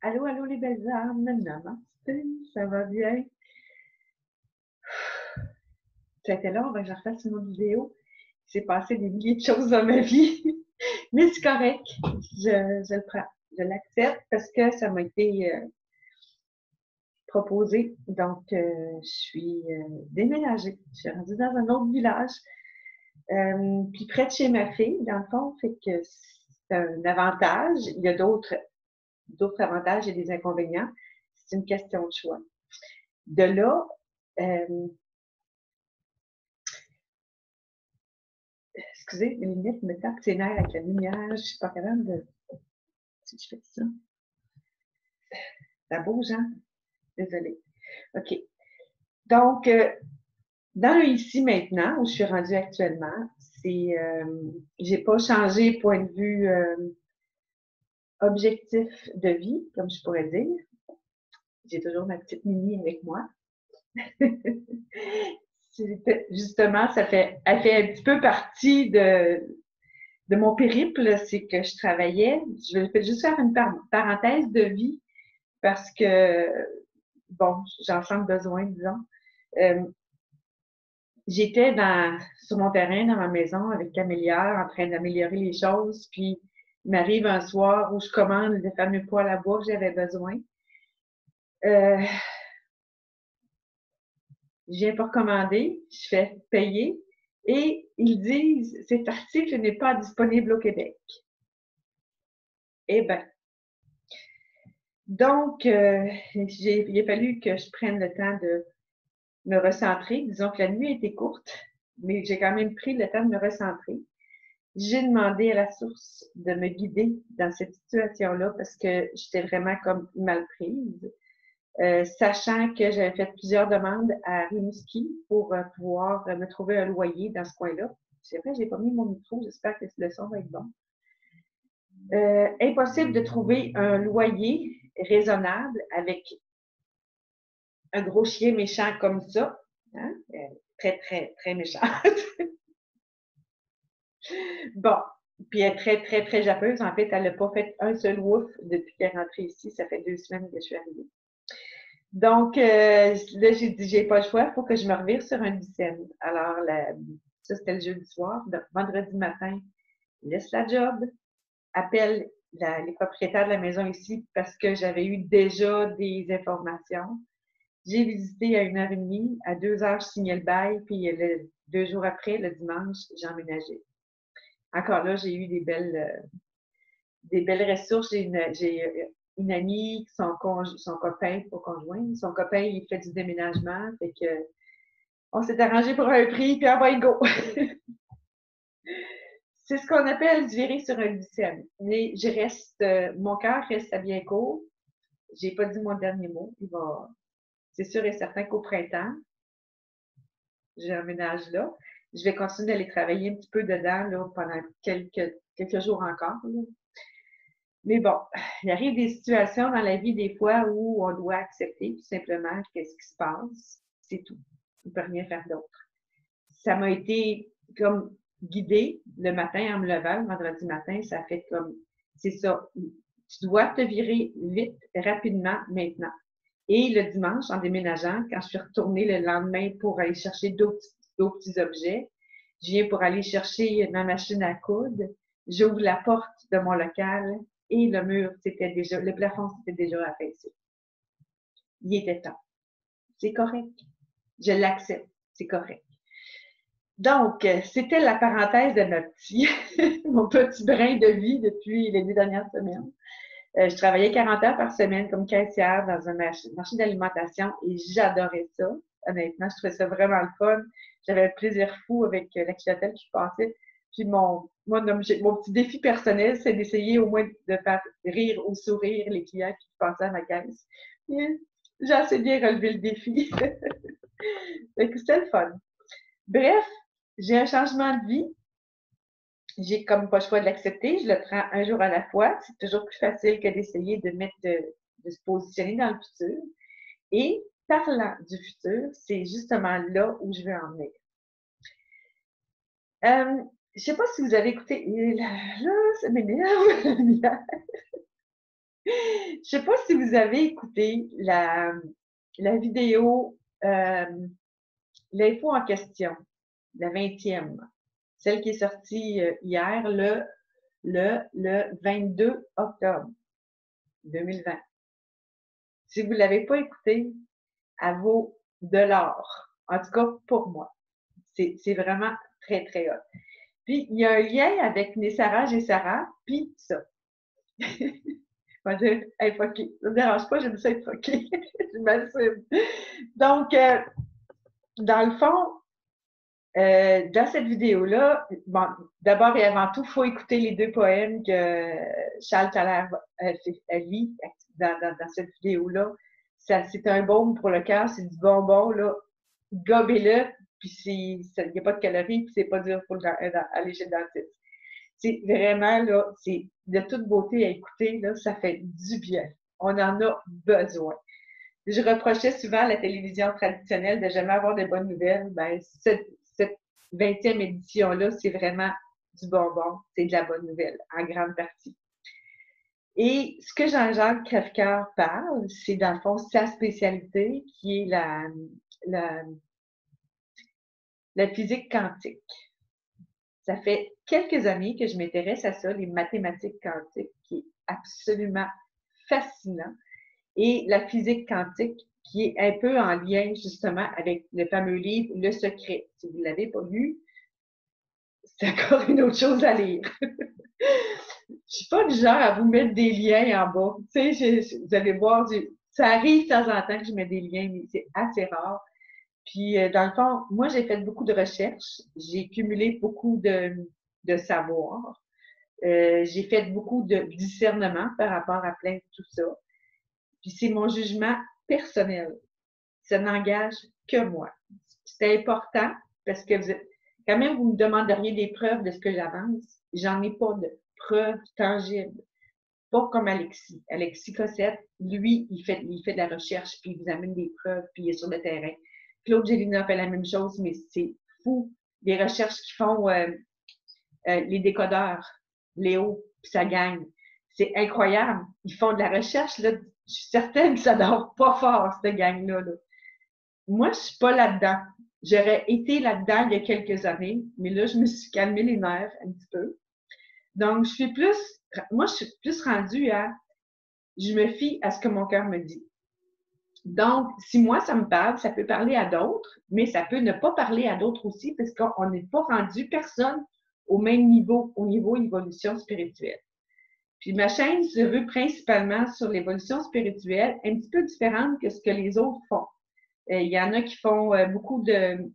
Allô, allô les belles âmes, namasté, ça va bien? Ça a été long avant que je refasse une autre vidéo. Il s'est passé des milliers de choses dans ma vie, mais c'est correct, je le prends, je l'accepte parce que ça m'a été proposé. Donc, je suis déménagée, je suis rendue dans un autre village, puis près de chez ma fille, dans le fond, fait que c'est un avantage. Il y a d'autres avantages et des inconvénients. C'est une question de choix. De là, euh, excusez, les lunettes me tapent ses nerfs avec la lumière. Je suis pas capable de. Si je fais ça. Ça bouge, hein? Désolée. OK. Donc, dans le ici maintenant, où je suis rendue actuellement, c'est. J'ai pas changé point de vue objectif de vie, comme je pourrais dire. J'ai toujours ma petite Mimi avec moi. Justement, elle fait un petit peu partie de mon périple, c'est que je travaillais. Je vais juste faire une parenthèse de vie parce que, bon, j'en sens besoin, disons. Euh, J'étais sur mon terrain, dans ma maison, avec Camélia, en train d'améliorer les choses, puis il m'arrive un soir où je commande le fameux poêle à bois que j'avais besoin. Euh, je viens pour commander, je fais payer, et ils disent, cet article n'est pas disponible au Québec. Eh bien, donc, il a fallu que je prenne le temps de me recentrer. Disons que la nuit était courte, mais j'ai quand même pris le temps de me recentrer. J'ai demandé à la source de me guider dans cette situation-là parce que j'étais vraiment comme mal prise, sachant que j'avais fait plusieurs demandes à Rimouski pour pouvoir me trouver un loyer dans ce coin-là. C'est vrai, j'ai pas mis mon micro, j'espère que le son va être bon. Impossible de trouver un loyer raisonnable avec un gros chien méchant comme ça. Hein? Très, très, très méchant. Bon, puis elle est très, très, très jappeuse. En fait, elle n'a pas fait un seul wouf depuis qu'elle est rentrée ici. Ça fait 2 semaines que je suis arrivée. Donc, là, j'ai dit, j'ai pas le choix, il faut que je me revire sur un dixième. Alors, ça, c'était le jeudi soir. Donc, vendredi matin, laisse la job, appelle les propriétaires de la maison ici parce que j'avais eu déjà des informations. J'ai visité à 1h30, à 2h, je signais le bail, puis 2 jours après, le dimanche, j'ai emménagé. Encore là, j'ai eu des belles ressources. Une amie, son copain, pas conjoint, son copain, il fait du déménagement. Fait que on s'est arrangé pour un prix, puis envoie go. C'est ce qu'on appelle virer sur un lycéen. Mais mon cœur reste à bien court. J'ai pas dit mon dernier mot. C'est sûr et certain qu'au printemps, j'emménage là. Je vais continuer d'aller travailler un petit peu dedans là, pendant quelques jours encore. Là. Mais bon, il arrive des situations dans la vie des fois où on doit accepter tout simplement qu'est-ce qui se passe. C'est tout. On ne peut rien faire d'autre. Ça m'a été comme guidée le matin en me levant, le vendredi matin, ça fait comme, c'est ça, tu dois te virer vite, rapidement, maintenant. Et le dimanche, en déménageant, quand je suis retournée le lendemain pour aller chercher d'autres petits objets, je viens pour aller chercher ma machine à coudre, j'ouvre la porte de mon local et le plafond s'était déjà affaissé. Il était temps. C'est correct. Je l'accepte. C'est correct. Donc, c'était la parenthèse de mon petit brin de vie depuis les 2 dernières semaines. Je travaillais 40 heures par semaine comme caissière dans un marché d'alimentation et j'adorais ça. Honnêtement, je trouvais ça vraiment le fun. J'avais un plaisir fou avec la clientèle qui passait. Puis mon petit défi personnel, c'est d'essayer au moins de faire rire ou sourire les clients qui passaient à ma caisse. J'ai assez bien relevé le défi. C'était le fun. Bref, j'ai un changement de vie. J'ai comme pas le choix de l'accepter. Je le prends un jour à la fois. C'est toujours plus facile que d'essayer de se positionner dans le futur. Et parlant du futur, c'est justement là où je veux en venir. Je sais pas si vous avez écouté. Là, ça m'énerve. Je ne sais pas si vous avez écouté la vidéo, l'info en question, la 20e, celle qui est sortie hier, le 22 octobre 2020. Si vous ne l'avez pas écouté, elle vaut de l'or. En tout cas, pour moi. C'est vraiment très, très hot. Puis, il y a un lien avec Nessara et Sarah, puis ça. On va dire, hey, fucké. Ça me dérange pas, j'aime ça être fucké. Je m'assume. Donc, dans le fond, dans cette vidéo-là, bon, d'abord et avant tout, il faut écouter les 2 poèmes que Charles Thaler lit dans cette vidéo-là. C'est un baume pour le cœur, c'est du bonbon, là. Gobez-le, puis il n'y a pas de calories, puis c'est pas dur pour aller chez le dentiste. C'est vraiment, là, c'est de toute beauté à écouter, là, ça fait du bien. On en a besoin. Je reprochais souvent à la télévision traditionnelle de jamais avoir de bonnes nouvelles. Ben, cette 20e édition-là, c'est vraiment du bonbon, c'est de la bonne nouvelle, en grande partie. Et ce que Jean-Jacques Crèvecoeur parle, c'est dans le fond sa spécialité, qui est la physique quantique. Ça fait quelques années que je m'intéresse à ça, les mathématiques quantiques, qui est absolument fascinant. Et la physique quantique, qui est un peu en lien justement avec le fameux livre Le Secret. Si vous ne l'avez pas lu, c'est encore une autre chose à lire. Je ne suis pas du genre à vous mettre des liens en bas. Tu sais, vous allez voir, ça arrive de temps en temps que je mets des liens, mais c'est assez rare. Puis, dans le fond, moi, j'ai fait beaucoup de recherches. J'ai cumulé beaucoup de savoir. J'ai fait beaucoup de discernement par rapport à plein de tout ça. Puis, c'est mon jugement personnel. Ça n'engage que moi. C'est important parce que quand même, vous me demanderiez des preuves de ce que j'avance. J'en ai pas de preuves tangibles. Pas comme Alexis. Alexis Cossette, lui, il fait de la recherche, puis il vous amène des preuves, puis il est sur le terrain. Claude Gélina fait la même chose, mais c'est fou. Les recherches qu'ils font, les décodeurs, Léo, puis ça gagne. C'est incroyable. Ils font de la recherche, là. Je suis certaine que ça dort pas fort, cette gang-là. Là. Moi, je suis pas là-dedans. J'aurais été là-dedans il y a quelques années, mais là, je me suis calmé les nerfs un petit peu. Donc, moi, je suis plus rendue je me fie à ce que mon cœur me dit. Donc, si moi, ça me parle, ça peut parler à d'autres, mais ça peut ne pas parler à d'autres aussi parce qu'on n'est pas rendu personne au même niveau, au niveau évolution spirituelle. Puis ma chaîne se veut principalement sur l'évolution spirituelle, un petit peu différente que ce que les autres font. Il y en a qui font beaucoup de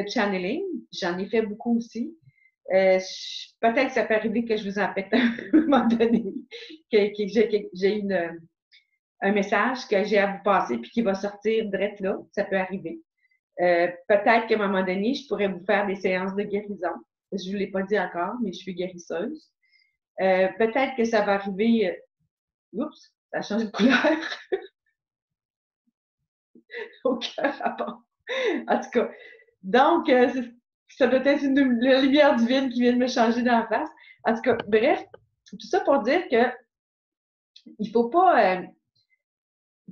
channeling. J'en ai fait beaucoup aussi. Peut-être que ça peut arriver que je vous en pète un moment donné, que j'ai un message que j'ai à vous passer puis qui va sortir direct là. Ça peut arriver. Peut-être qu'à un moment donné, je pourrais vous faire des séances de guérison. Je ne vous l'ai pas dit encore, mais je suis guérisseuse. Peut-être que ça va arriver. Oups, ça a changé de couleur. Aucun rapport. En tout cas, donc, ça doit être la lumière divine qui vient de me changer dans la face. En tout cas, bref, tout ça pour dire que il faut pas.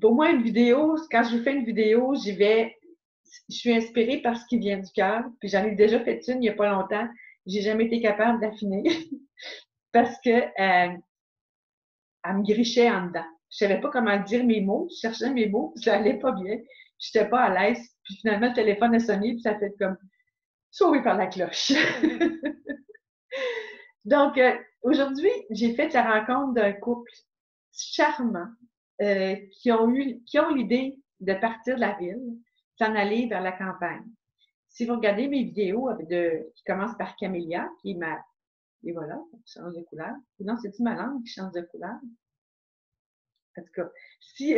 Pour moi, une vidéo, quand je fais une vidéo, je suis inspirée par ce qui vient du cœur. Puis j'en ai déjà fait une il n'y a pas longtemps. J'ai jamais été capable d'affiner parce que elle me grichait en dedans. Je savais pas comment dire mes mots. Je cherchais mes mots, puis ça allait pas bien. Je n'étais pas à l'aise. Puis finalement, le téléphone a sonné, puis ça fait comme sauvé par la cloche. Donc, aujourd'hui, j'ai fait la rencontre d'un couple charmant qui ont l'idée de partir de la ville, s'en aller vers la campagne. Si vous regardez mes vidéos qui commencent par Camélia, qui est et voilà, ça change de couleur. Non, c'est-tu ma langue qui change de couleur? En tout cas, si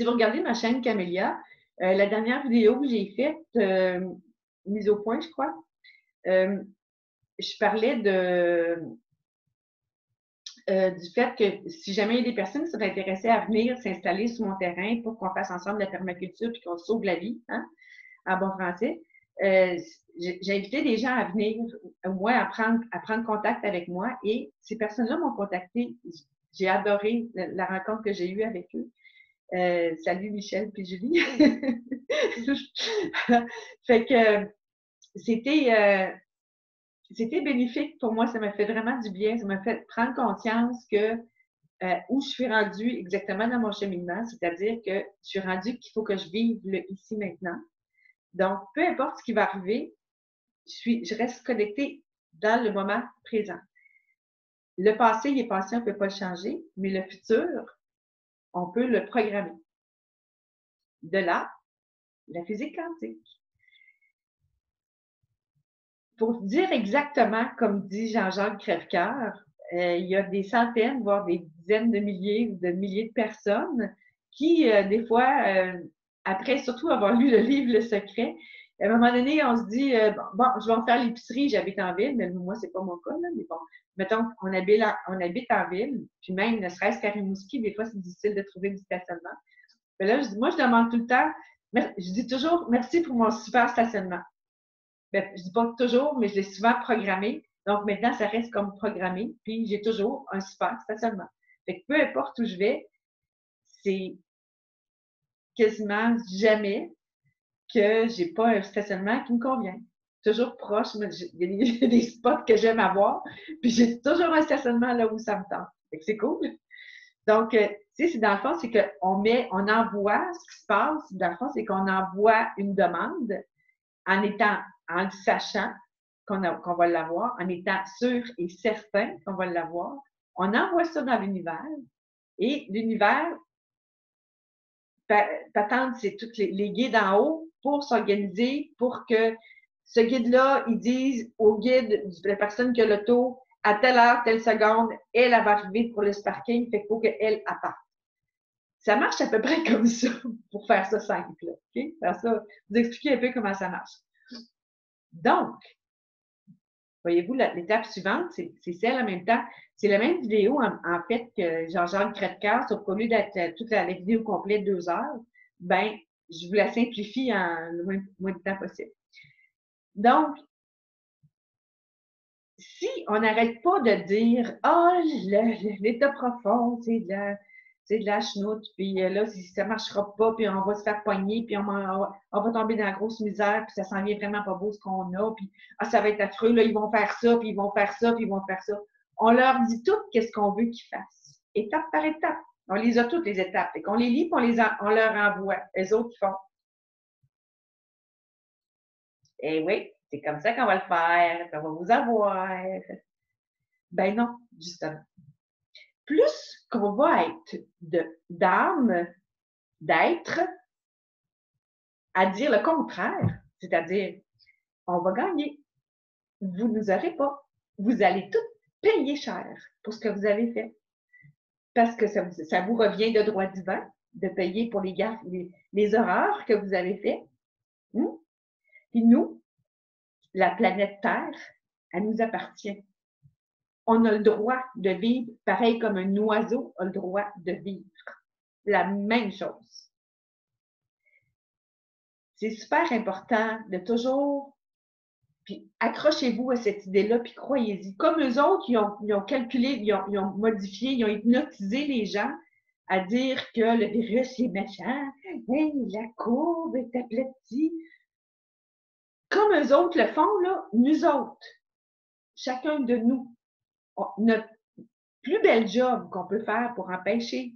vous regardez ma chaîne Camélia, la dernière vidéo que j'ai faite, mise au point, je crois, je parlais du fait que si jamais il y a des personnes qui sont intéressées à venir s'installer sur mon terrain pour qu'on fasse ensemble la permaculture et qu'on sauve la vie, hein, en bon français, j'ai invité des gens à venir, au moins à prendre contact avec moi, et ces personnes-là m'ont contacté. J'ai adoré la rencontre que j'ai eue avec eux. Salut Michel puis Julie. Fait que c'était bénéfique pour moi, ça m'a fait vraiment du bien, ça m'a fait prendre conscience que où je suis rendue exactement dans mon cheminement, c'est-à-dire que je suis rendue qu'il faut que je vive le ici maintenant. Donc, peu importe ce qui va arriver, je reste connectée dans le moment présent. Le passé, il est passé, on ne peut pas le changer, mais le futur, on peut le programmer. De là, la physique quantique. Pour dire exactement, comme dit Jean-Jacques Crèvecoeur, il y a des centaines, voire des dizaines de milliers ou de milliers de personnes qui, des fois, après surtout avoir lu le livre Le Secret, à un moment donné, on se dit, bon, je vais en faire l'épicerie, j'habite en ville, mais moi, c'est pas mon cas, là, mais bon, mettons, on habite en ville, puis même, ne serait-ce qu'à Rimouski, des fois, c'est difficile de trouver du stationnement. Mais là, moi, je demande tout le temps, je dis toujours, merci pour mon super stationnement. Ben, je dis pas toujours, mais je l'ai souvent programmé. Donc, maintenant, ça reste comme programmé. Puis, j'ai toujours un super stationnement. Fait que peu importe où je vais, c'est quasiment jamais que j'ai pas un stationnement qui me convient. Toujours proche. Il y a des spots que j'aime avoir. Puis, j'ai toujours un stationnement là où ça me tente. Fait que c'est cool. Donc, tu sais, c'est dans le fond, c'est on envoie ce qui se passe. Dans le fond, c'est qu'on envoie une demande en le sachant qu'on va l'avoir, en étant sûr et certain qu'on va l'avoir. On envoie ça dans l'univers et l'univers patente, c'est tous les guides en haut pour s'organiser, pour que ce guide-là, il dise au guide de la personne qui a l'auto, à telle heure, telle seconde, elle va arriver pour le parking, fait qu'il faut qu'elle parte. Ça marche à peu près comme ça, pour faire ça simple. Okay? Faire ça, vous expliquer un peu comment ça marche. Donc, voyez-vous, l'étape suivante, c'est celle en même temps. C'est la même vidéo, en fait, que Jean-Jacques Crèvecoeur, sauf qu'au lieu d'être toute la vidéo complète 2 heures, ben, je vous la simplifie en le moins de temps possible. Donc, si on n'arrête pas de dire « Ah, l'état profond, c'est de la chenoute, puis là, ça ne marchera pas, puis on va se faire poigner, puis on va tomber dans la grosse misère, puis ça s'en vient vraiment pas beau ce qu'on a, puis ça va être affreux, là, ils vont faire ça, puis ils vont faire ça, puis ils vont faire ça. » On leur dit tout qu'est-ce qu'on veut qu'ils fassent, étape par étape. On les a toutes, les étapes. Fait qu'on les lit, puis on leur envoie. Les autres, ils font « Eh oui, c'est comme ça qu'on va le faire, puis on va vous avoir. » Ben non, justement. Plus qu'on va être d'âme, d'être, à dire le contraire, c'est-à-dire, on va gagner. Vous ne nous aurez pas. Vous allez tout payer cher pour ce que vous avez fait. Parce que ça vous revient de droit divin de payer pour les gaffes, les horreurs que vous avez faites. Puis nous, la planète Terre, elle nous appartient. On a le droit de vivre pareil comme un oiseau a le droit de vivre. La même chose. C'est super important de toujours, puis accrochez-vous à cette idée-là, puis croyez-y. Comme eux autres, ils ont calculé, ils ont modifié, ils ont hypnotisé les gens à dire que le virus est méchant, hey, la courbe est aplatie. Comme eux autres le font, là, nous autres, chacun de nous, notre plus bel job qu'on peut faire pour empêcher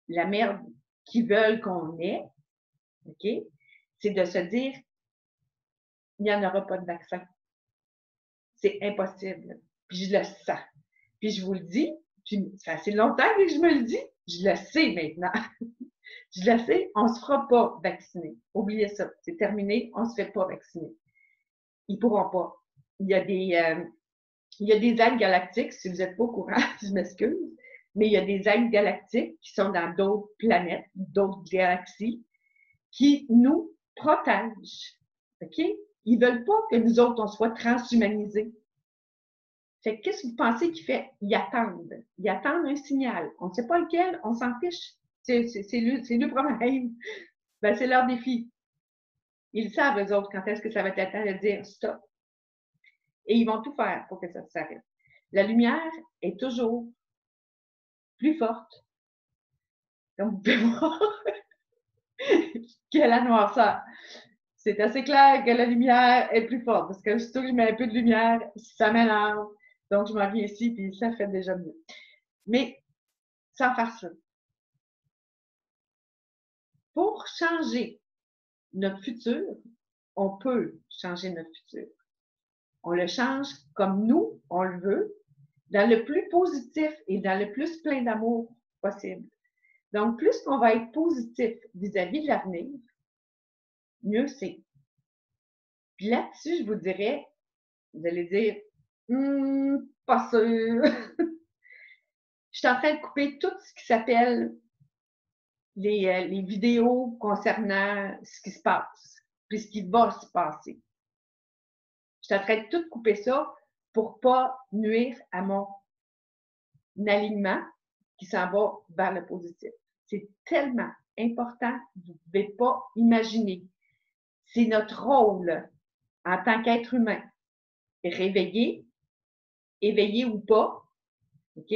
la merde qu'ils veulent qu'on ait, OK, c'est de se dire, il n'y en aura pas de vaccin. C'est impossible. Puis je le sens. Puis je vous le dis, puis ça fait assez longtemps que je me le dis, je le sais maintenant. Je le sais, on ne se fera pas vacciner. Oubliez ça. C'est terminé, on ne se fait pas vacciner. Ils ne pourront pas. Il y a des aides galactiques, si vous n'êtes pas au courant, je m'excuse, mais il y a des aides galactiques qui sont dans d'autres planètes, d'autres galaxies, qui nous protègent. OK? Ils ne veulent pas que nous autres, on soit transhumanisés. Fait que qu'est-ce que vous pensez qu'ils font? Ils attendent. Ils attendent un signal. On ne sait pas lequel, on s'en fiche. C'est le problème. Ben, c'est leur défi. Ils savent, eux autres, quand est-ce que ça va être le temps de dire stop. Et ils vont tout faire pour que ça s'arrête. La lumière est toujours plus forte, comme vous pouvez voir, que la noirceur. C'est assez clair que la lumière est plus forte, parce que surtout que je mets un peu de lumière, ça m'énerve. Donc, je m'en viens ici, puis ça fait déjà mieux. Mais, sans faire ça. Pour changer notre futur, on peut changer notre futur. On le change comme nous, on le veut, dans le plus positif et dans le plus plein d'amour possible. Donc, plus qu'on va être positif vis-à-vis de l'avenir, mieux c'est. Puis là-dessus, je vous dirais, vous allez dire, pas sûr. Je suis en train de couper tout ce qui s'appelle les vidéos concernant ce qui se passe, puis ce qui va se passer. Je suis en train de tout couper ça pour pas nuire à mon alignement qui s'en va vers le positif. C'est tellement important, vous ne pouvez pas imaginer. C'est notre rôle en tant qu'être humain. Réveillé, éveillé ou pas, OK?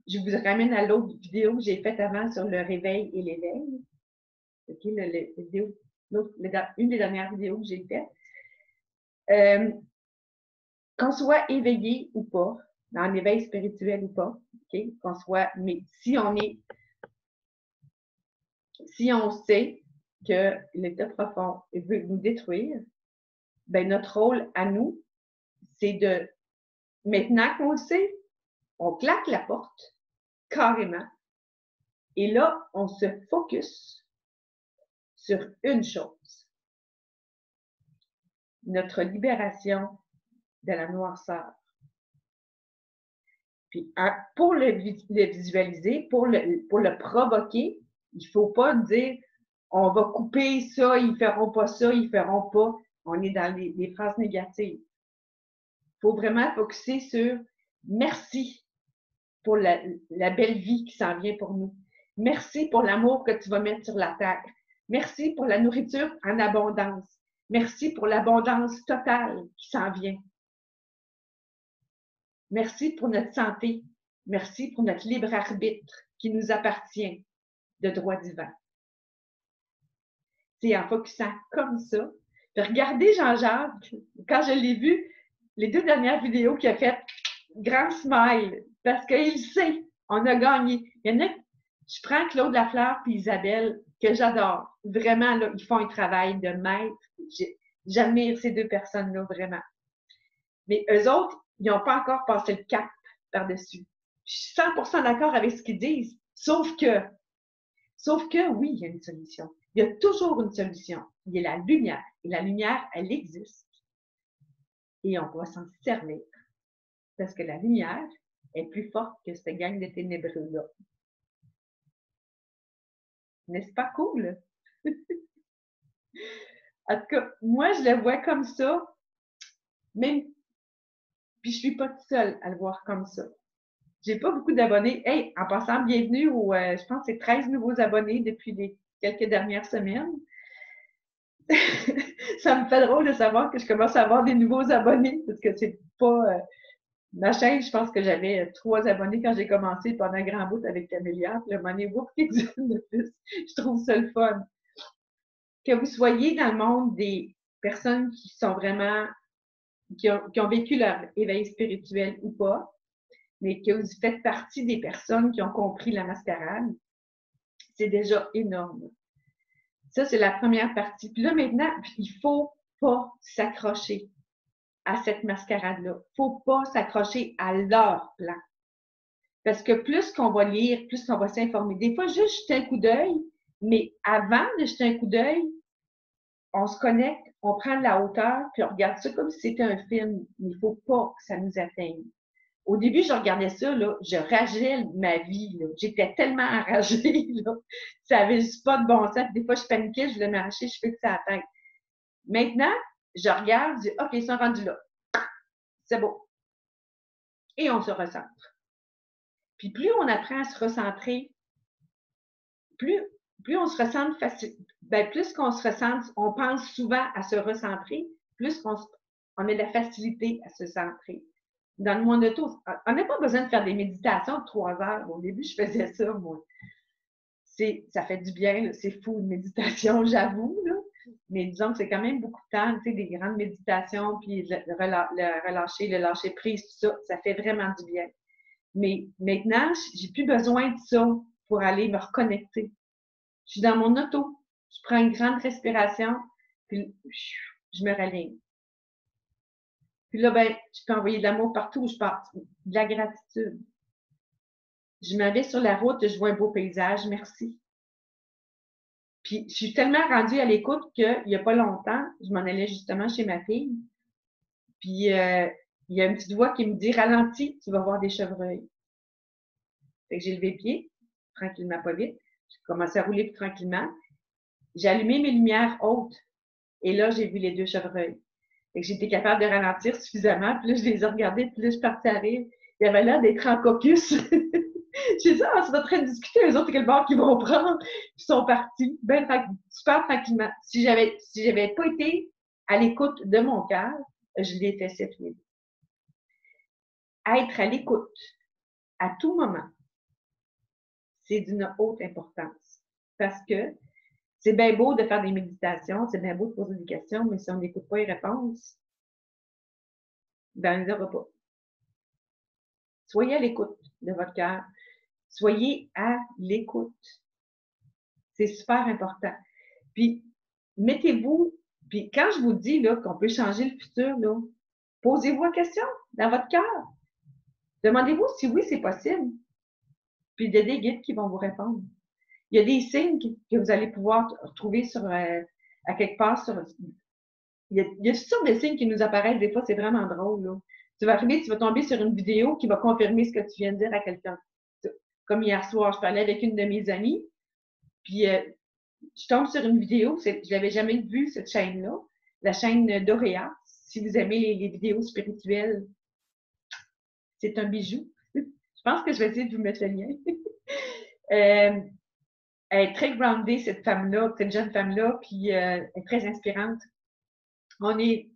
Je vous ramène à l'autre vidéo que j'ai faite avant sur le réveil et l'éveil. OK? Une des dernières vidéos que j'ai faites. Qu'on soit éveillé ou pas, dans l'éveil spirituel ou pas, OK? Qu'on soit, mais si on sait que l'état profond veut nous détruire, ben notre rôle à nous, c'est de, maintenant qu'on le sait, on claque la porte, carrément, et là, on se focus sur une chose, notre libération de la noirceur. Puis, pour le visualiser, pour le provoquer, il ne faut pas dire on va couper ça, ils ne feront pas ça, ils ne feront pas. On est dans les phrases négatives. Il faut vraiment focuser sur merci pour la belle vie qui s'en vient pour nous. Merci pour l'amour que tu vas mettre sur la terre. Merci pour la nourriture en abondance. Merci pour l'abondance totale qui s'en vient. Merci pour notre santé. Merci pour notre libre arbitre qui nous appartient de droit divin. C'est en focusant comme ça. Puis regardez Jean-Jacques, quand je l'ai vu, les 2 dernières vidéos qu'il a faites, grand smile, parce qu'il sait, on a gagné. Il y en a, je prends Claude Lafleur et Isabelle, que j'adore. Vraiment, là, ils font un travail de maître. J'admire ces 2 personnes-là, vraiment. Mais eux autres, ils n'ont pas encore passé le cap par-dessus. Je suis 100% d'accord avec ce qu'ils disent, sauf que, oui, il y a une solution. Il y a toujours une solution. Il y a la lumière. Et la lumière, elle existe. Et on doit s'en servir. Parce que la lumière est plus forte que cette gang de ténébreux-là. N'est-ce pas cool? En tout cas, moi, je le vois comme ça. Même, puis je suis pas toute seule à le voir comme ça. J'ai pas beaucoup d'abonnés. Hey, en passant, bienvenue je pense que c'est 13 nouveaux abonnés depuis les quelques dernières semaines. Ça me fait drôle de savoir que je commence à avoir des nouveaux abonnés parce que c'est pas ma chaîne, je pense que j'avais 3 abonnés quand j'ai commencé pendant un grand bout avec Camélia. Puis le moment donné, de plus. Je trouve ça le fun. Que vous soyez dans le monde des personnes qui sont vraiment, qui ont vécu leur éveil spirituel ou pas, mais que vous faites partie des personnes qui ont compris la mascarade, c'est déjà énorme. Ça, c'est la première partie. Puis là, maintenant, il ne faut pas s'accrocher à cette mascarade-là. Il ne faut pas s'accrocher à leur plan. Parce que plus qu'on va lire, plus qu'on va s'informer. Des fois, juste jeter un coup d'œil, mais avant de jeter un coup d'œil, on se connecte, on prend de la hauteur, puis on regarde ça comme si c'était un film. Mais il ne faut pas que ça nous atteigne. Au début, je regardais ça, là, je rageais ma vie. Là. J'étais tellement enragée. Là. Ça avait juste pas de bon sens. Des fois, je paniquais, je voulais m'arracher, je fais que ça à la tête. Maintenant, je regarde, je dis, OK, ils sont rendus là. C'est beau. Et on se recentre. Puis plus on apprend à se recentrer, plus plus on se ressent ben, plus qu'on se ressent, on pense souvent à se recentrer, plus on a de la facilité à se centrer. Dans le monde auto, on n'a pas besoin de faire des méditations de 3 heures. Au début, je faisais ça, moi. Ça fait du bien, c'est fou, une méditation, j'avoue, là. Mais disons que c'est quand même beaucoup de temps, tu sais, des grandes méditations, puis le relâcher, le lâcher prise, tout ça, ça fait vraiment du bien. Mais maintenant, j'ai plus besoin de ça pour aller me reconnecter. Je suis dans mon auto, je prends une grande respiration, puis je me raligne. Puis là, ben, je peux envoyer de l'amour partout où je passe, de la gratitude. Je m'en vais sur la route, je vois un beau paysage, merci. Puis, je suis tellement rendue à l'écoute qu'il n'y a pas longtemps, je m'en allais justement chez ma fille. Puis, il y a une petite voix qui me dit, ralentis, tu vas voir des chevreuils. Fait que j'ai levé le pied, tranquillement, pas vite. J'ai commencé à rouler plus tranquillement. J'ai allumé mes lumières hautes. Et là, j'ai vu les 2 chevreuils. Fait que j'étais capable de ralentir suffisamment. Puis là, je les ai regardés, puis là, je suis partie à rire. Il y avait l'air d'être en caucus. J'ai dit, ah, c'est en train de discuter, les autres, quel bord qu'ils vont prendre. Ils sont partis, super tranquillement. Si j'avais pas été à l'écoute de mon cœur, je les fait cette nuit. Être à l'écoute à tout moment, c'est d'une haute importance. Parce que c'est bien beau de faire des méditations, c'est bien beau de poser des questions, mais si on n'écoute pas les réponses, ben, on ne les aura pas. Soyez à l'écoute de votre cœur. Soyez à l'écoute. C'est super important. Puis, mettez-vous, puis quand je vous dis là, qu'on peut changer le futur, là, posez-vous la question dans votre cœur. Demandez-vous si oui, c'est possible. Puis, il y a des guides qui vont vous répondre. Il y a des signes que vous allez pouvoir trouver à quelque part sur. Il y a toutes sortes de signes qui nous apparaissent. Des fois, c'est vraiment drôle. Là. Tu vas arriver, tu vas tomber sur une vidéo qui va confirmer ce que tu viens de dire à quelqu'un. Comme hier soir, je parlais avec une de mes amies, puis je tombe sur une vidéo, je l'avais jamais vue, cette chaîne-là, la chaîne d'Oréa. Si vous aimez les vidéos spirituelles, c'est un bijou. Je pense que je vais essayer de vous mettre le lien. Elle est très groundée, cette femme-là, cette jeune femme-là, puis elle est très inspirante. On est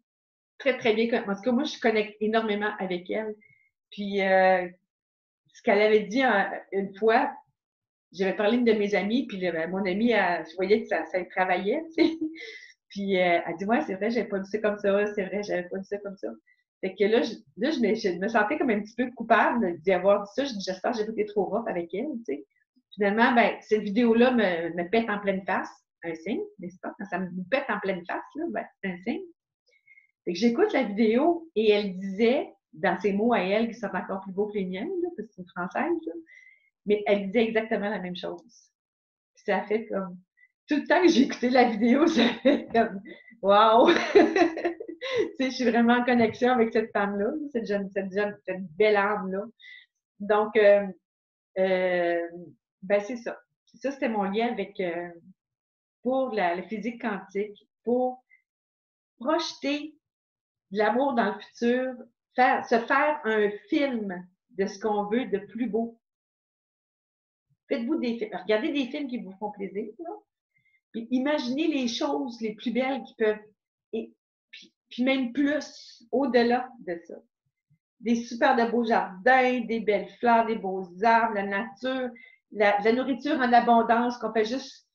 très, très bien. En tout cas, moi, je connecte énormément avec elle. Puis, ce qu'elle avait dit une fois, j'avais parlé à une de mes amies, puis mon amie, je voyais que ça travaillait, tu sais. Puis, elle dit, ouais, c'est vrai, j'avais pas dit ça comme ça, c'est vrai, j'avais pas dit ça comme ça. Fait que là, je me sentais comme un petit peu coupable d'y avoir dit ça. Je dis, j'espère que j'ai pas été trop rough avec elle, tu sais. Finalement, ben, cette vidéo-là me pète en pleine face. Un signe, n'est-ce pas? Quand ça me pète en pleine face, là, ben, c'est un signe. Fait que j'écoute la vidéo et elle disait, dans ses mots à elle, qui sont encore plus beaux que les miens, là, parce que c'est une Française, là, mais elle disait exactement la même chose. Puis ça a fait comme, tout le temps que j'ai écouté la vidéo, ça fait comme, wow! Je suis vraiment en connexion avec cette femme-là, cette belle âme-là. Donc, ben c'est ça. Ça, c'était mon lien avec, pour la physique quantique, pour projeter de l'amour dans le futur, se faire un film de ce qu'on veut de plus beau. Faites-vous des films. Regardez des films qui vous font plaisir, là. Puis imaginez les choses les plus belles qui peuvent, et puis même plus, au-delà de ça. Des super de beaux jardins, des belles fleurs, des beaux arbres, la nature, la nourriture en abondance, qu'on fait juste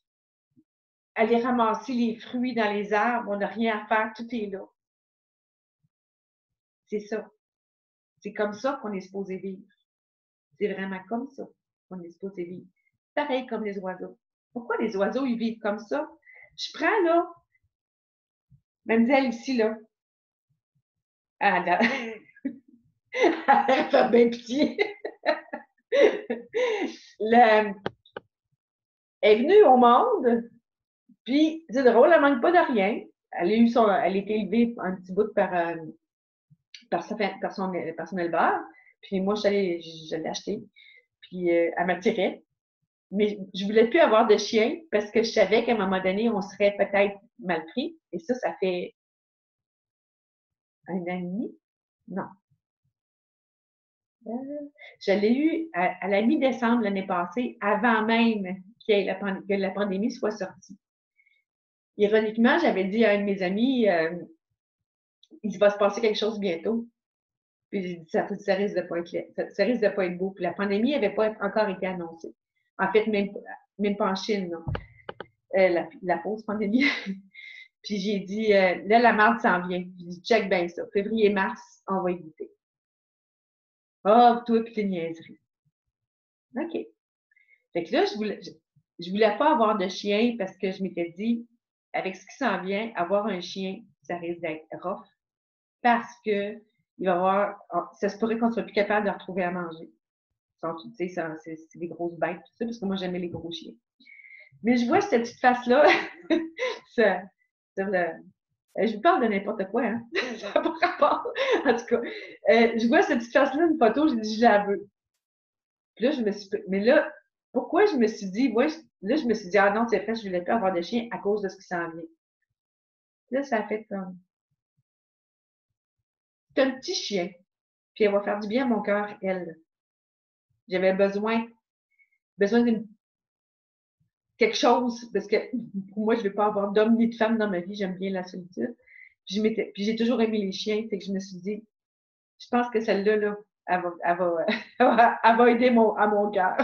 aller ramasser les fruits dans les arbres, on n'a rien à faire, tout est là. C'est ça. C'est comme ça qu'on est supposé vivre. C'est vraiment comme ça qu'on est supposé vivre. Pareil comme les oiseaux. Pourquoi les oiseaux, ils vivent comme ça? Je prends, là, mademoiselle ici, là, elle fait bien pitié. Elle est venue au monde, puis c'est drôle, elle manque pas de rien. Elle a été élevée un petit bout par son éleveur. Puis moi, je l'ai acheté. Puis elle m'attirait. Mais je voulais plus avoir de chien parce que je savais qu'à un moment donné, on serait peut-être mal pris. Et ça fait 1 an et demi? Non. Je l'ai eu à la mi-décembre l'année passée, avant même que la pandémie soit sortie. Ironiquement, j'avais dit à un de mes amis, il va se passer quelque chose bientôt. Puis j'ai dit, ça risque de pas être ça risque de pas être beau. Puis la pandémie n'avait pas encore été annoncée. En fait, même pas en Chine, non. La fausse pandémie. Puis j'ai dit, là, la marde s'en vient. J'ai dit, check bien ça. Février-mars, on va y goûter. Ah, toi, puis tes niaiseries. OK. Fait que là, je voulais pas avoir de chien parce que je m'étais dit, avec ce qui s'en vient, avoir un chien, ça risque d'être rough parce que il va y avoir, ça se pourrait qu'on soit plus capable de retrouver à manger. Tu sais, c'est des grosses bêtes, tout ça, parce que moi, j'aimais les gros chiens. Mais je vois cette petite face-là, sur le, je vous parle de n'importe quoi, hein? Ça n'a pas rapport. En tout cas, je vois cette petite face-là, une photo, j'ai dit, je la veux. Puis là, mais là, pourquoi je me suis dit, là, je me suis dit, ah non, c'est vrai, je voulais pas avoir de chien à cause de ce qui s'en vient. Là, ça a fait comme, c'est un petit chien, puis elle va faire du bien à mon cœur, elle. J'avais besoin d'une quelque chose, parce que pour moi, je ne veux pas avoir d'homme ni de femme dans ma vie, j'aime bien la solitude. Puis j'ai toujours aimé les chiens, fait que je me suis dit, je pense que celle-là, là, elle va aider à mon cœur.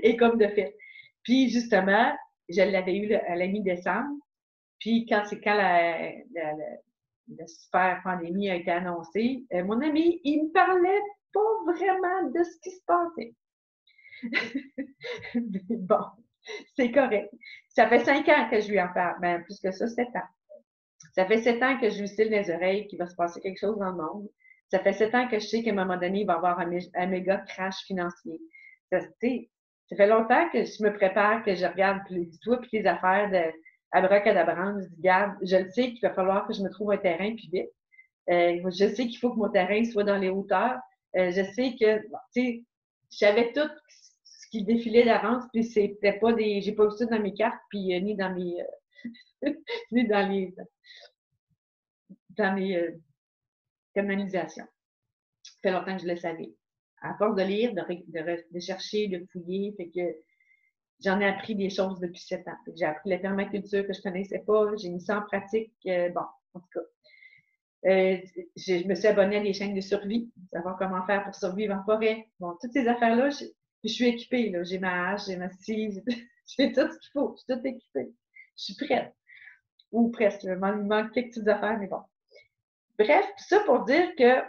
Et comme de fait. Puis justement, je l'avais eu à la mi-décembre. Puis quand la super pandémie a été annoncée, mon ami, il me parlait pas vraiment de ce qui se passait. Bon, c'est correct. Ça fait 5 ans que je lui en parle. Ben, plus que ça, 7 ans. Ça fait 7 ans que je lui style les oreilles qu'il va se passer quelque chose dans le monde. Ça fait 7 ans que je sais qu'à un moment donné, il va y avoir un méga crash financier. Ça fait longtemps que je me prépare, que je regarde toi puis tes affaires de abracadabran. Je dis, regarde, je le sais qu'il va falloir que je me trouve un terrain puis vite. Je sais qu'il faut que mon terrain soit dans les hauteurs. Je sais que, tu sais, je savais tout ce qui défilait d'avance, puis c'était pas j'ai pas vu ça dans mes cartes, puis ni dans mes, ni dans mes canalisations. Ça fait longtemps que je le savais. À force de lire, de chercher, de fouiller, fait que j'en ai appris des choses depuis 7 ans. J'ai appris la permaculture que je connaissais pas, j'ai mis ça en pratique. Bon, en tout cas. Je me suis abonnée à des chaînes de survie, savoir comment faire pour survivre en forêt. Bon, toutes ces affaires-là, je suis équipée. Là. J'ai ma hache, j'ai ma scie, j'ai tout ce qu'il faut. Je suis toute équipée. Je suis prête. Ou presque. Il me manque quelques petites affaires, mais bon. Bref, tout ça pour dire que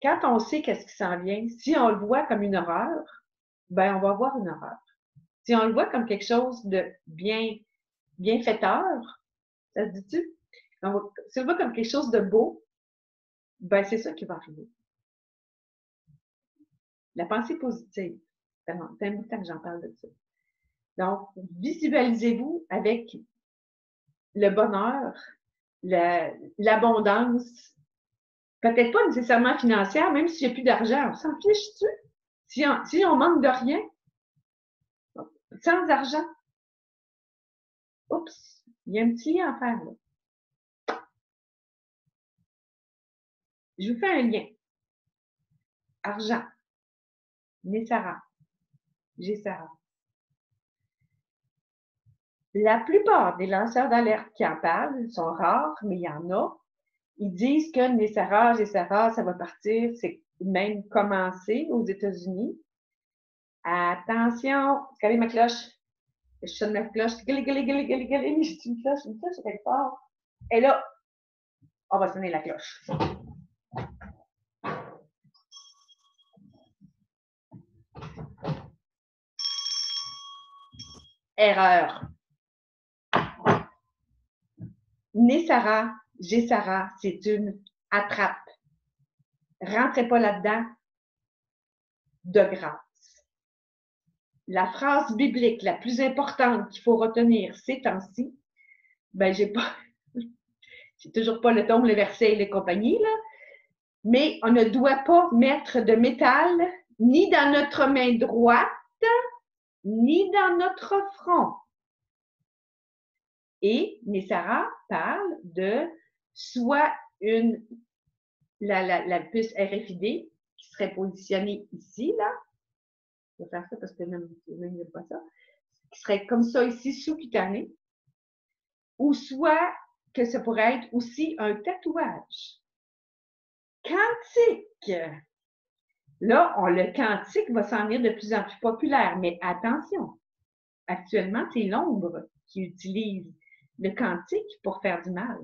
quand on sait qu'est-ce qui s'en vient, si on le voit comme une horreur, ben on va avoir une horreur. Si on le voit comme quelque chose de bienfaiteur, ça se dit-tu? Si on le voit comme quelque chose de beau, ben c'est ça qui va arriver. La pensée positive. C'est un bout de temps que j'en parle de ça. Donc, visualisez-vous avec le bonheur, l'abondance, peut-être pas nécessairement financière, même si j'ai plus d'argent, on s'en fiche-tu? Si on manque de rien, sans argent, oups, il y a un petit lien à faire là. Je vous fais un lien. Argent, Nessara, Gessara. La plupart des lanceurs d'alerte qui en parlent sont rares, mais il y en a. Ils disent que Nessara, Gessara, ça va partir, c'est même commencé aux États-Unis. Attention, quelle est ma cloche? Je sonne ma cloche. J'ai une cloche, c'est quelque part. Et là, on va sonner la cloche. Erreur. Nessara, Gessara, c'est une attrape. Rentrez pas là-dedans de grâce. La phrase biblique la plus importante qu'il faut retenir ces temps-ci, ben j'ai toujours pas le tombe, le verset et les compagnies, là, mais on ne doit pas mettre de métal ni dans notre main droite, ni dans notre front. Et Nessara parle de soit la puce RFID qui serait positionnée ici, là. Je vais faire ça parce que même il n'y a pas ça. qui serait comme ça ici, sous-cutané, ou soit que ça pourrait être aussi un tatouage quantique. Là, le quantique va s'en venir de plus en plus populaire, mais attention, actuellement, c'est l'ombre qui utilise le quantique pour faire du mal.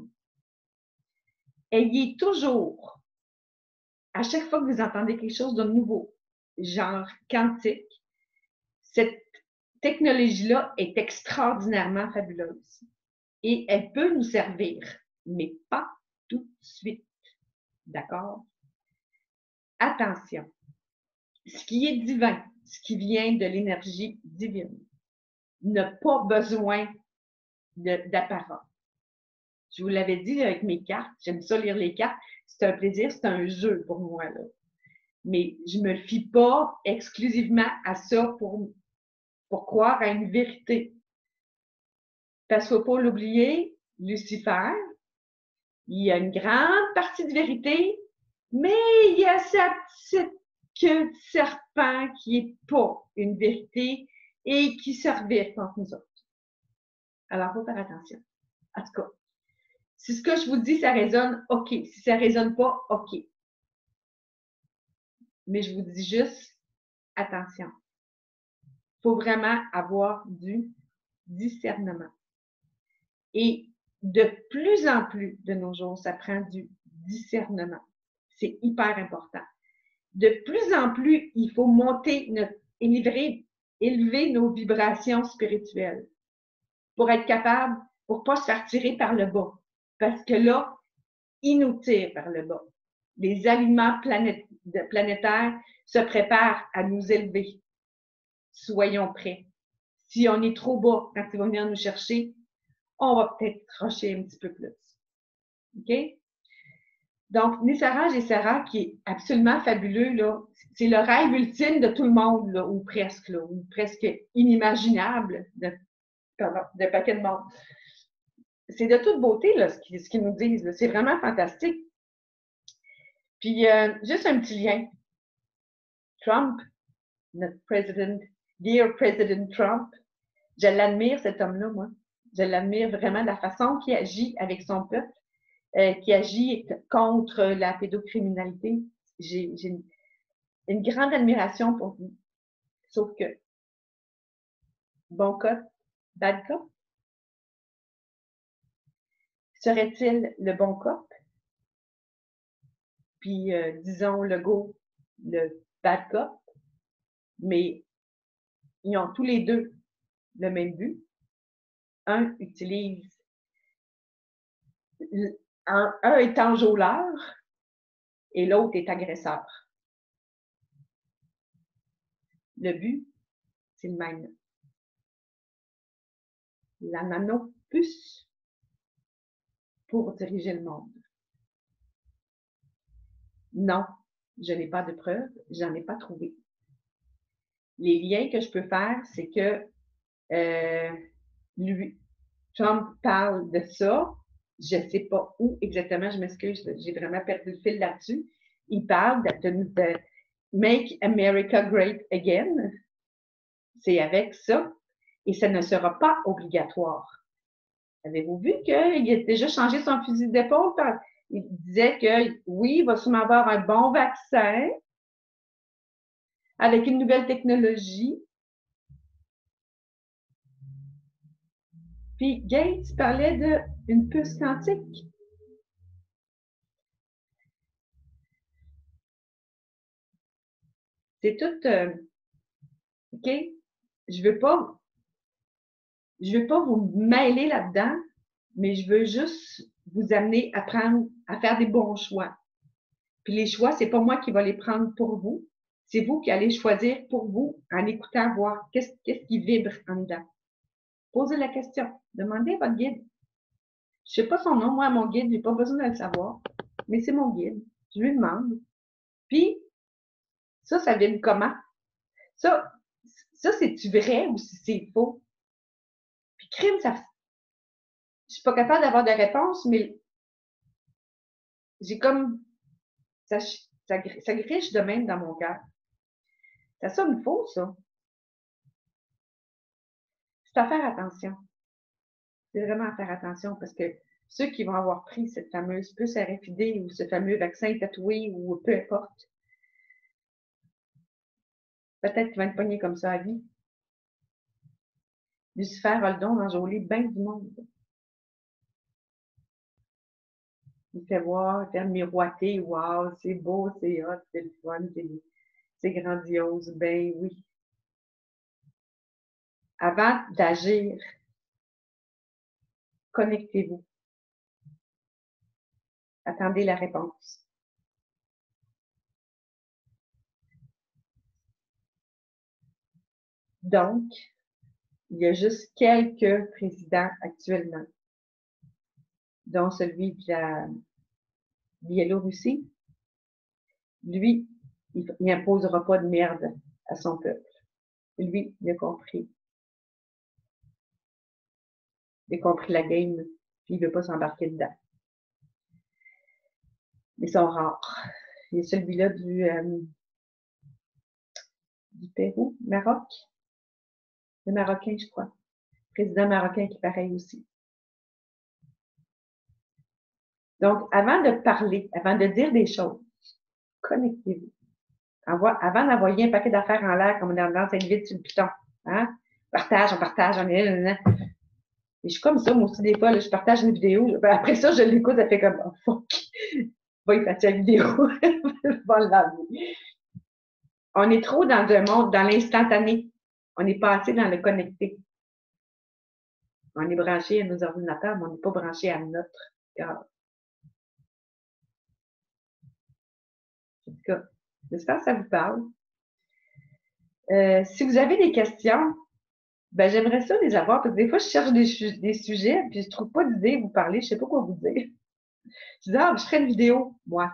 Ayez toujours, à chaque fois que vous entendez quelque chose de nouveau, genre quantique, cette technologie-là est extraordinairement fabuleuse et elle peut nous servir, mais pas tout de suite. D'accord? Attention. Ce qui est divin, ce qui vient de l'énergie divine, n'a pas besoin d'apparence. Je vous l'avais dit avec mes cartes, j'aime ça lire les cartes, c'est un plaisir, c'est un jeu pour moi, là. Mais je ne me fie pas exclusivement à ça pour croire à une vérité. Parce qu'il ne faut pas l'oublier, Lucifer, il y a une grande partie de vérité, mais il y a cette queue de serpent qui n'est pas une vérité et qui servait contre nous autres. Alors, il faut faire attention. En tout cas, si ce que je vous dis, ça résonne, OK. Si ça ne résonne pas, OK. Mais je vous dis juste, attention. Il faut vraiment avoir du discernement. Et de plus en plus de nos jours, ça prend du discernement. C'est hyper important. De plus en plus, il faut monter élever nos vibrations spirituelles pour être capable, pour ne pas se faire tirer par le bas. Parce que là, ils nous tirent par le bas. Les aliments planétaires se préparent à nous élever. Soyons prêts. Si on est trop bas quand ils vont venir nous chercher, on va peut-être crocher un petit peu plus. OK? Donc, Nissara Gessara, qui est absolument fabuleux, là, c'est le rêve ultime de tout le monde, là, ou presque inimaginable de paquet de monde. C'est de toute beauté, là, ce qu'ils nous disent. C'est vraiment fantastique. Puis, juste un petit lien. Trump, notre président, dear President Trump, je l'admire, cet homme-là, moi. Je l'admire vraiment de la façon qu'il agit avec son peuple, qui agit contre la pédocriminalité. J'ai une grande admiration pour lui. Sauf que, bon cop, bad cop, serait-il le bon cop? Puis, disons, Legault, le bad cop, mais ils ont tous les deux le même but. Un utilise, un est enjôleur et l'autre est agresseur. Le but, c'est le même. La nanopuce pour diriger le monde. Non, je n'ai pas de preuves, j'en ai pas trouvé. Les liens que je peux faire, c'est que Trump parle de ça. Je ne sais pas où exactement, je m'excuse, j'ai vraiment perdu le fil là-dessus. Il parle de Make America Great Again. C'est avec ça. Et ça ne sera pas obligatoire. Avez-vous vu qu'il a déjà changé son fusil d'épaule? Il disait que oui, il va sûrement avoir un bon vaccin avec une nouvelle technologie. Puis Gates parlait d'une puce quantique. C'est tout, OK? Je veux pas vous mêler là-dedans, mais je veux juste vous amener à faire des bons choix. Puis les choix, c'est pas moi qui va les prendre pour vous. C'est vous qui allez choisir pour vous en écoutant, voir qu'est-ce qui vibre en dedans. Posez la question. Demandez à votre guide. Je sais pas son nom, moi, mon guide, j'ai pas besoin de le savoir, mais c'est mon guide. Je lui demande. Puis, ça vibre comment? Ça, c'est-tu vrai ou si c'est faux? Puis, crime, je suis pas capable d'avoir de réponse, mais j'ai comme, ça griche de même dans mon cœur. Ça sonne faux, ça. C'est à faire attention. C'est vraiment à faire attention parce que ceux qui vont avoir pris cette fameuse puce RFID ou ce fameux vaccin tatoué ou peu importe, peut-être qu'ils vont être pognés comme ça à vie. Lucifer a le don d'enjôler bien du monde. Il fait voir, il fait miroiter, wow, c'est beau, c'est hot, c'est le fun, c'est grandiose. Ben oui. Avant d'agir, connectez-vous. Attendez la réponse. Donc, il y a juste quelques présidents actuellement, dont celui de la Biélorussie. Lui, il n'imposera pas de merde à son peuple. Lui, il a compris. Il a compris la game, puis il ne veut pas s'embarquer dedans. Ils sont rares. Il y a celui-là du Pérou, Maroc. Le Marocain, je crois. Président marocain qui est pareil aussi. Donc, avant de parler, avant de dire des choses, connectez-vous. Avant d'envoyer un paquet d'affaires en l'air comme dans cette vide sur le piton. Hein? On partage, on est là. Et je suis comme ça, moi aussi, des fois, là, je partage une vidéo. Après ça, je l'écoute, ça fait comme, oh, fuck, va effacer la vidéo. Va l'enlever. On est trop dans un monde, dans l'instantané. On n'est pas assez dans le connecté. On est branché à nos ordinateurs, mais on n'est pas branché à notre cœur. En tout cas, j'espère que ça vous parle. Si vous avez des questions, ben, j'aimerais ça les avoir, parce que des fois, je cherche des sujets, puis je trouve pas d'idées à vous parler, je sais pas quoi vous dire. Je dis, je ferai une vidéo, moi.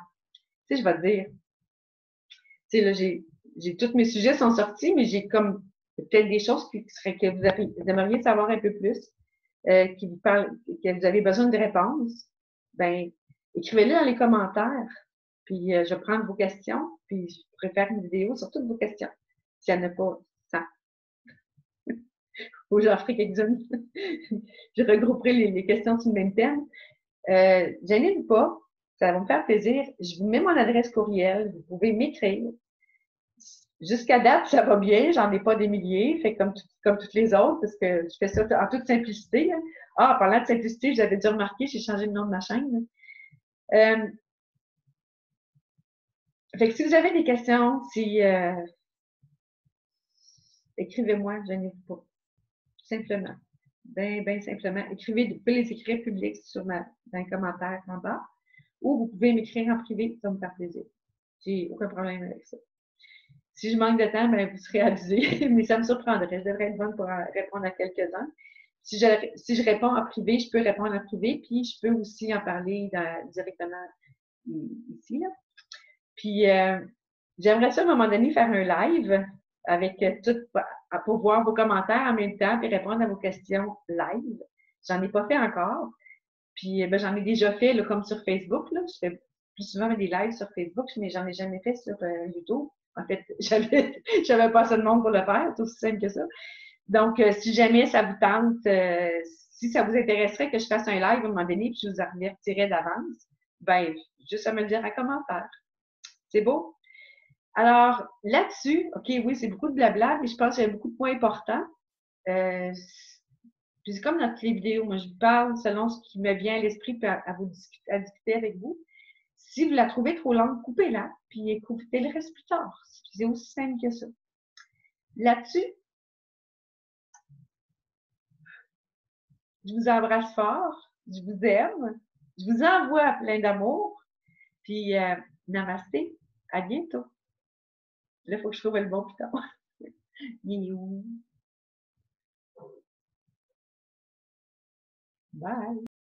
Tu sais, je vais te dire. Tu sais, là, tous mes sujets sont sortis, mais j'ai comme peut-être des choses que vous aimeriez savoir un peu plus, qui vous parlent, que vous avez besoin de réponses. Ben, écrivez-les dans les commentaires, puis je vais prendre vos questions, puis je pourrais faire une vidéo sur toutes vos questions. S'il n'y en a pas 100. Ou j'en ferai quelques-unes. Je regrouperai les questions sur le même thème. Gênez-vous pas, ça va me faire plaisir. Je vous mets mon adresse courriel, vous pouvez m'écrire. Jusqu'à date, ça va bien, j'en ai pas des milliers, fait comme toutes les autres, parce que je fais ça en toute simplicité. Hein. En parlant de simplicité, j'avais déjà remarqué, j'ai changé le nom de ma chaîne. Fait que si vous avez des questions, écrivez-moi, gênez-vous pas. Simplement. Ben simplement. Vous pouvez les écrire publics dans les commentaires en bas, ou vous pouvez m'écrire en privé, ça me fait plaisir. J'ai aucun problème avec ça. Si je manque de temps, ben, vous serez avisé, mais ça me surprendrait. Je devrais être bonne pour répondre à quelques-uns. Si je réponds en privé, je peux répondre en privé, puis je peux aussi en parler directement ici. Là. Puis, j'aimerais ça, à un moment donné, faire un live avec pour voir vos commentaires en même temps et répondre à vos questions live. J'en ai pas fait encore. Puis, ben, j'en ai déjà fait, là, comme sur Facebook. Là. Je fais plus souvent des lives sur Facebook, mais j'en ai jamais fait sur YouTube. En fait, j'avais pas assez de monde pour le faire, c'est aussi simple que ça. Donc, si jamais ça vous tente, si ça vous intéresserait que je fasse un live à un moment donné, puis je vous avertirais d'avance, ben, juste à me le dire en commentaire. C'est beau? Alors, là-dessus, OK, oui, c'est beaucoup de blabla, mais je pense qu'il y a beaucoup de points importants. Puis c'est comme dans toutes les vidéos, moi, je vous parle selon ce qui me vient à l'esprit à discuter avec vous. Si vous la trouvez trop longue, coupez-la, puis écoutez le reste plus tard. C'est aussi simple que ça. Là-dessus, je vous embrasse fort, je vous aime, je vous envoie plein d'amour, puis namasté, à bientôt. Là, il faut que je trouve le bon piton. Bye.